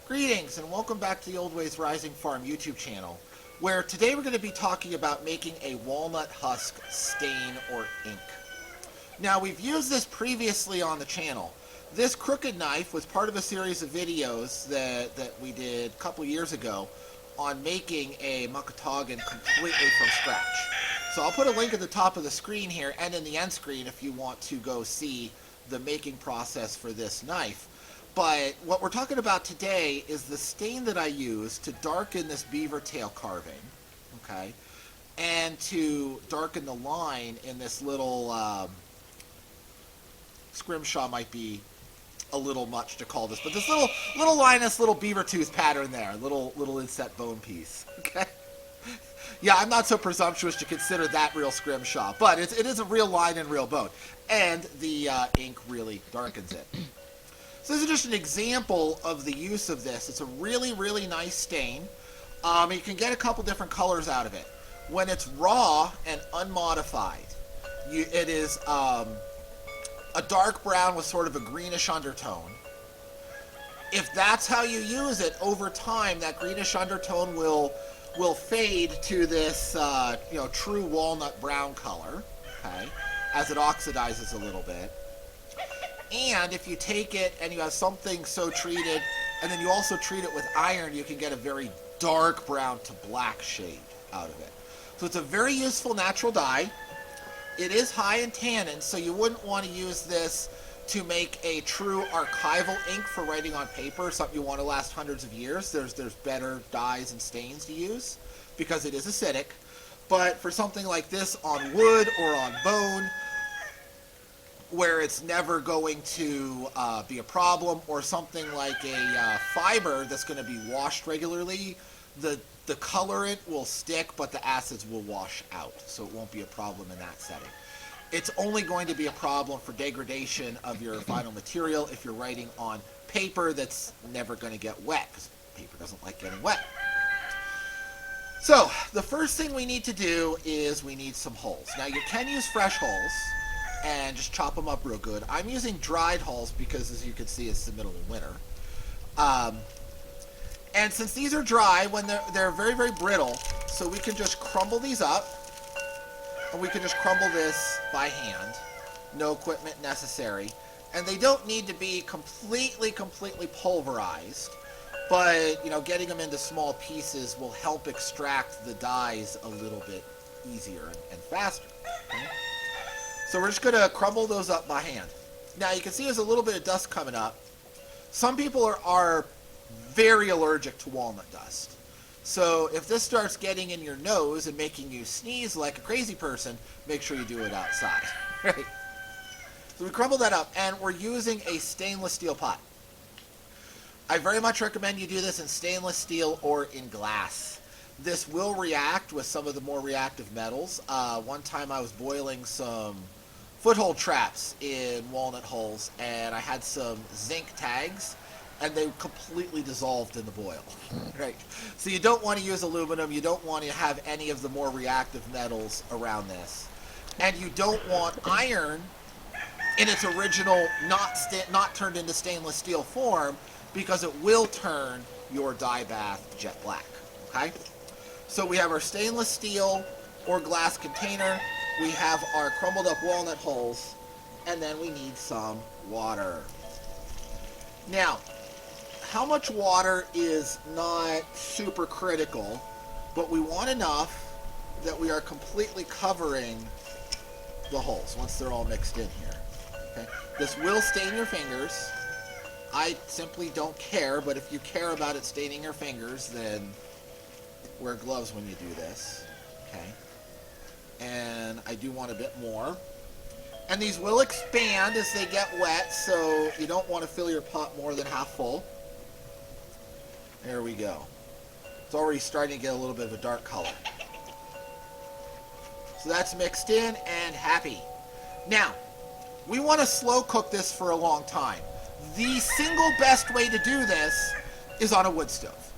Greetings and welcome back to the Old Ways Rising Farm YouTube channel, where today we're going to be talking about making a walnut husk stain or ink. Now, we've used this previously on the channel. This crooked knife was part of a series of videos that we did a couple years ago on making a Makatogan completely from scratch. So I'll put a link at the top of the screen here and in the end screen if you want to go see the making process for this knife. But what we're talking about today is the stain that I use to darken this beaver tail carving, okay, and to darken the line in this little, scrimshaw might be a little much to call this, but this little line, this little beaver tooth pattern there, little inset bone piece, okay? Yeah, I'm not so presumptuous to consider that real scrimshaw, but it is a real line and real bone, and the ink really darkens it. So this is just an example of the use of this. It's a really, really nice stain. You can get a couple different colors out of it. When it's raw and unmodified, it is a dark brown with sort of a greenish undertone. If that's how you use it, over time, that greenish undertone will fade to this true walnut brown color, okay, as it oxidizes a little bit. And if you take it and you have something so treated, and then you also treat it with iron, you can get a very dark brown to black shade out of it. So it's a very useful natural dye. It is high in tannin, so you wouldn't want to use this to make a true archival ink for writing on paper, something you want to last hundreds of years. There's better dyes and stains to use because it is acidic. But for something like this on wood or on bone, where it's never going to be a problem, or something like a fiber that's going to be washed regularly, the colorant will stick, but the acids will wash out, so it won't be a problem in that setting. It's only going to be a problem for degradation of your final material if you're writing on paper that's never going to get wet, because paper doesn't like getting wet. So, the first thing we need to do is we need some hulls. Now, you can use fresh hulls and just chop them up real good. I'm using dried hulls because, as you can see, it's the middle of winter. And since these are dry, when they're very, very brittle, so we can just crumble these up, and we can just crumble this by hand. No equipment necessary. And they don't need to be completely pulverized, but, getting them into small pieces will help extract the dyes a little bit easier and faster. Okay? So we're just going to crumble those up by hand. Now you can see there's a little bit of dust coming up. Some people are very allergic to walnut dust. So if this starts getting in your nose and making you sneeze like a crazy person, make sure you do it outside. Right? So we crumble that up, and we're using a stainless steel pot. I very much recommend you do this in stainless steel or in glass. This will react with some of the more reactive metals. One time I was boiling some foothold traps in walnut hulls, and I had some zinc tags, and they completely dissolved in the boil. Right? So you don't want to use aluminum, you don't want to have any of the more reactive metals around this. And you don't want iron in its original not turned into stainless steel form, because it will turn your dye bath jet black. Okay? So we have our stainless steel or glass container, we have our crumbled up walnut hulls, and then we need some water. Now, how much water is not super critical, but we want enough that we are completely covering the hulls once they're all mixed in here. Okay? This will stain your fingers. I simply don't care, but if you care about it staining your fingers, then wear gloves when you do this. Okay? And I do want a bit more. And these will expand as they get wet, so you don't want to fill your pot more than half full. There we go. It's already starting to get a little bit of a dark color. So that's mixed in and happy. Now, we want to slow cook this for a long time. The single best way to do this is on a wood stove.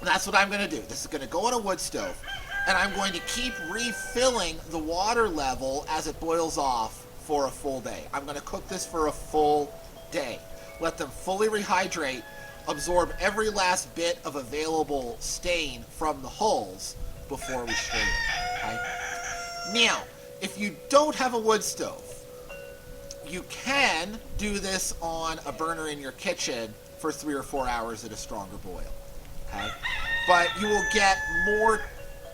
And that's what I'm going to do. This is going to go on a wood stove, and I'm going to keep refilling the water level as it boils off for a full day. I'm going to cook this for a full day. Let them fully rehydrate, absorb every last bit of available stain from the hulls before we strain it. Okay? Now, if you don't have a wood stove, you can do this on a burner in your kitchen for 3 or 4 hours at a stronger boil. Okay? But you will get more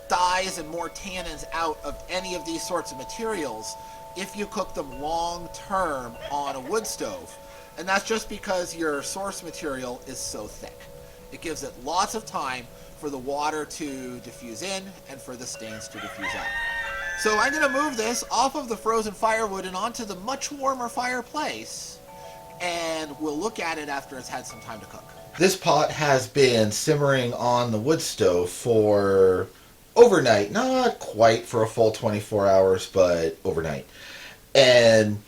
dyes and more tannins out of any of these sorts of materials if you cook them long term on a wood stove. And that's just because your source material is so thick. It gives it lots of time for the water to diffuse in and for the stains to diffuse out. So I'm going to move this off of the frozen firewood and onto the much warmer fireplace, and we'll look at it after it's had some time to cook. This pot has been simmering on the wood stove for overnight. Not quite for a full 24 hours, but overnight. And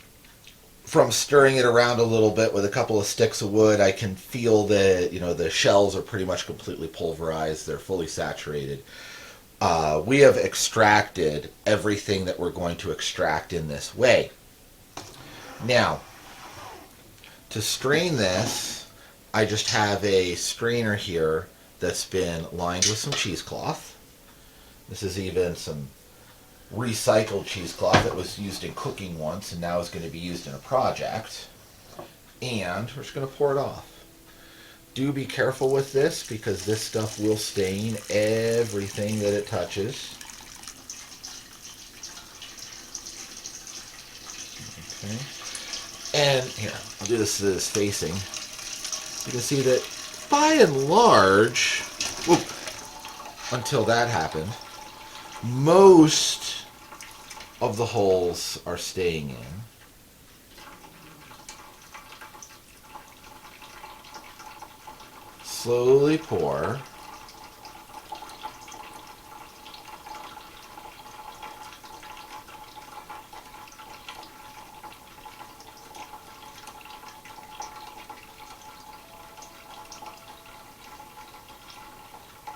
from stirring it around a little bit with a couple of sticks of wood, I can feel that, the shells are pretty much completely pulverized. They're fully saturated. We have extracted everything that we're going to extract in this way. Now, to strain this, I just have a strainer here that's been lined with some cheesecloth. This is even some recycled cheesecloth that was used in cooking once and now is going to be used in a project. And we're just going to pour it off. Do be careful with this because this stuff will stain everything that it touches. Okay. And here, I'll do this so that it's facing. You can see that by and large, until that happened, most of the holes are staying in. Slowly pour.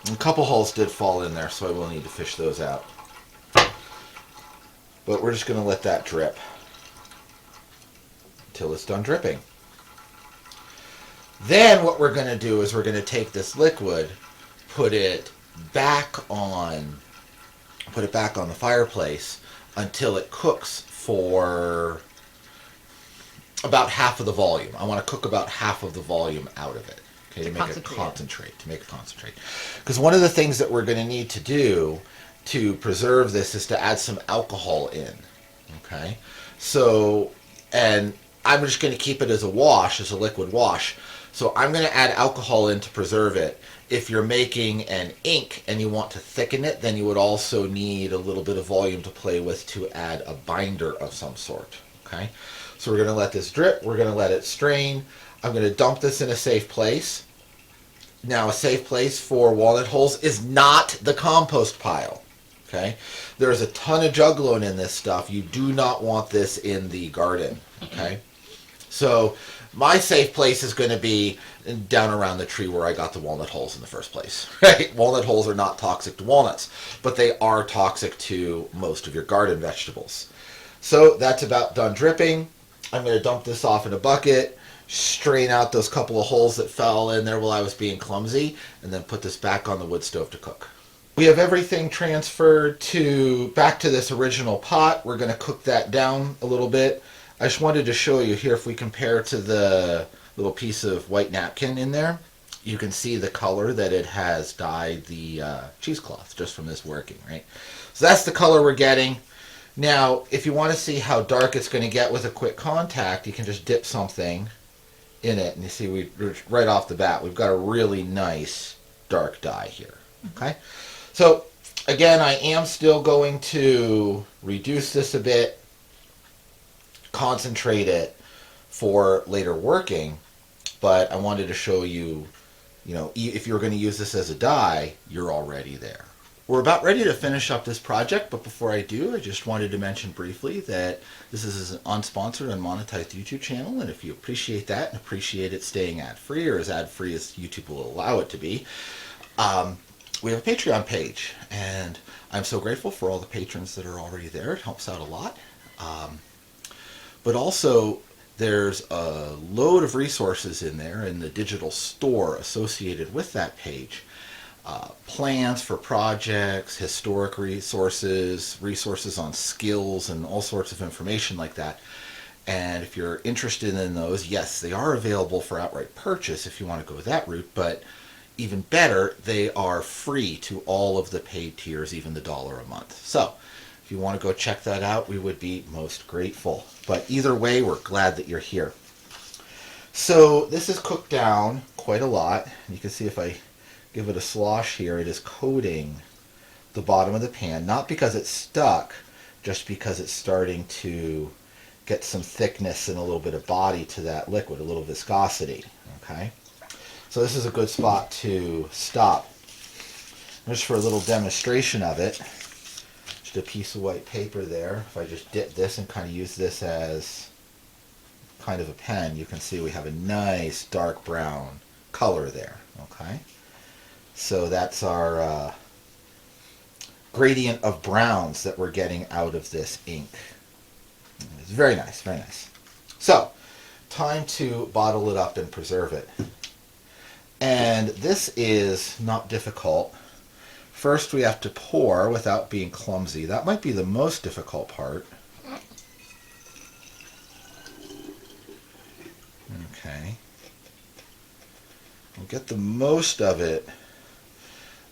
A couple holes did fall in there, so I will need to fish those out. But we're just going to let that drip until it's done dripping. Then what we're going to do is we're going to take this liquid, put it back on the fireplace until it cooks for about half of the volume. I want to cook about half of the volume out of it, okay, to make it concentrate. Because one of the things that we're going to need to do to preserve this is to add some alcohol in, okay? So, and I'm just going to keep it as a wash, as a liquid wash. So I'm going to add alcohol in to preserve it. If you're making an ink and you want to thicken it, then you would also need a little bit of volume to play with to add a binder of some sort. Okay? So we're going to let this drip. We're going to let it strain. I'm going to dump this in a safe place. Now, a safe place for walnut holes is not the compost pile. Okay? There's a ton of juglone in this stuff. You do not want this in the garden. Okay? So my safe place is going to be down around the tree where I got the walnut holes in the first place. Right? Walnut holes are not toxic to walnuts, but they are toxic to most of your garden vegetables. So that's about done dripping. I'm going to dump this off in a bucket, strain out those couple of holes that fell in there while I was being clumsy, and then put this back on the wood stove to cook. We have everything transferred back to this original pot. We're going to cook that down a little bit. I just wanted to show you here, if we compare to the little piece of white napkin in there, you can see the color that it has dyed the cheesecloth just from this working, right? So that's the color we're getting. Now, if you want to see how dark it's going to get with a quick contact, you can just dip something in it, and you see right off the bat, we've got a really nice dark dye here, okay? So, again, I am still going to reduce this a bit, concentrate it for later working, but I wanted to show you, if you're going to use this as a dye, you're already there. We're about ready to finish up this project, but before I do, I just wanted to mention briefly that this is an unsponsored and monetized YouTube channel, and if you appreciate that and appreciate it staying ad-free, or as ad-free as YouTube will allow it to be, we have a Patreon page, and I'm so grateful for all the patrons that are already there. It helps out a lot. But also, There's a load of resources in there in the digital store associated with that page. Plans for projects, historic resources, resources on skills, and all sorts of information like that. And if you're interested in those, yes, they are available for outright purchase if you want to go that route, but even better, they are free to all of the paid tiers, even the $1 a month. So if you want to go check that out, we would be most grateful. But either way, we're glad that you're here. So this is cooked down quite a lot. You can see if I give it a slosh here, it is coating the bottom of the pan, not because it's stuck, just because it's starting to get some thickness and a little bit of body to that liquid, a little viscosity. Okay, so this is a good spot to stop. Just for a little demonstration of it, just a piece of white paper there. If I just dip this and kind of use this as kind of a pen, you can see we have a nice dark brown color there. Okay, so that's our gradient of browns that we're getting out of this ink. It's very nice, very nice. So, time to bottle it up and preserve it. And this is not difficult. First we have to pour without being clumsy. That might be the most difficult part. Okay. We'll get the most of it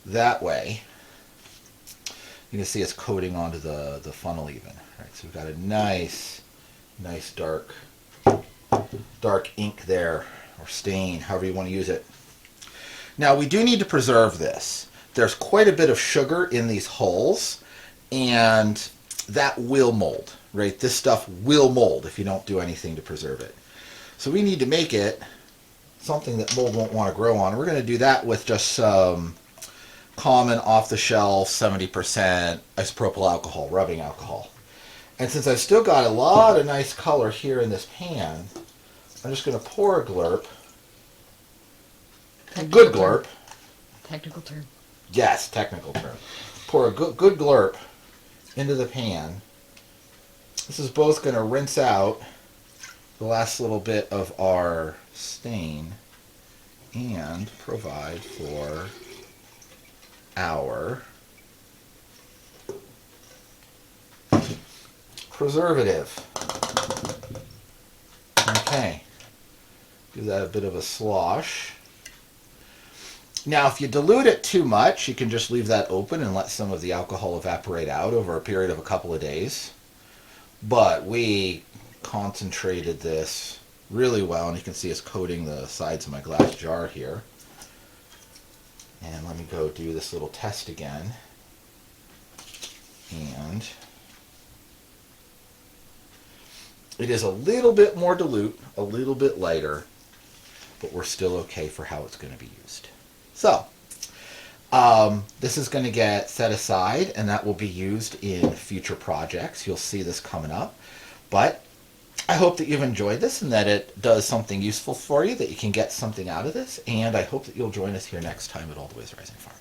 that way. You can see it's coating onto the funnel even. Right, so we've got a nice dark ink there, or stain, however you want to use it. Now we do need to preserve this. There's quite a bit of sugar in these hulls, and that will mold, right? This stuff will mold if you don't do anything to preserve it. So we need to make it something that mold won't want to grow on. We're going to do that with just some common off-the-shelf 70% isopropyl alcohol, rubbing alcohol. And since I've still got a lot of nice color here in this pan, I'm just going to pour a glurp. Good glurp. Technical term. Yes, technical term. Pour a good glurp into the pan. This is both going to rinse out the last little bit of our stain and provide for our preservative. Okay, give that a bit of a slosh. Now if you dilute it too much, you can just leave that open and let some of the alcohol evaporate out over a period of a couple of days. But we concentrated this really well, and you can see it's coating the sides of my glass jar here. And let me go do this little test again. And it is a little bit more dilute, a little bit lighter, but we're still okay for how it's going to be used. So, this is going to get set aside, and that will be used in future projects. You'll see this coming up. But I hope that you've enjoyed this and that it does something useful for you, that you can get something out of this. And I hope that you'll join us here next time at All the Ways Rising Farm.